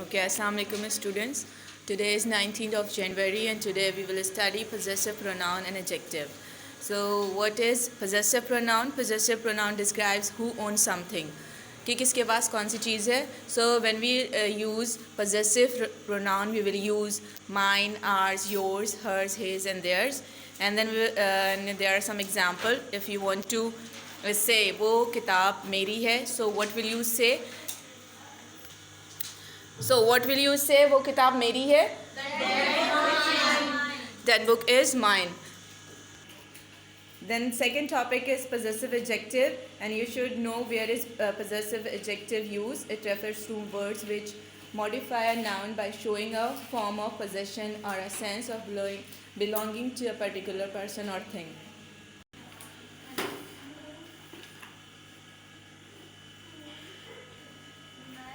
Okay, Assalamu alaikum students. Today is 19th of January and today we will study possessive pronoun and adjective. So what is possessive pronoun? Possessive pronoun describes who owns something. कि किसके पास कौन सी चीज़ है. So when we use possessive pronoun we will use mine, ours, yours, hers, his and theirs. And then and there are some example. If you want to say वो किताब मेरी है, so what will you say? So what will you say? वो किताब मेरी है. That book is mine. Then second topic is possessive adjective, and you should know where is possessive adjective used. It refers to words which modify a noun by showing a form of possession or a sense of belonging to a particular person or thing.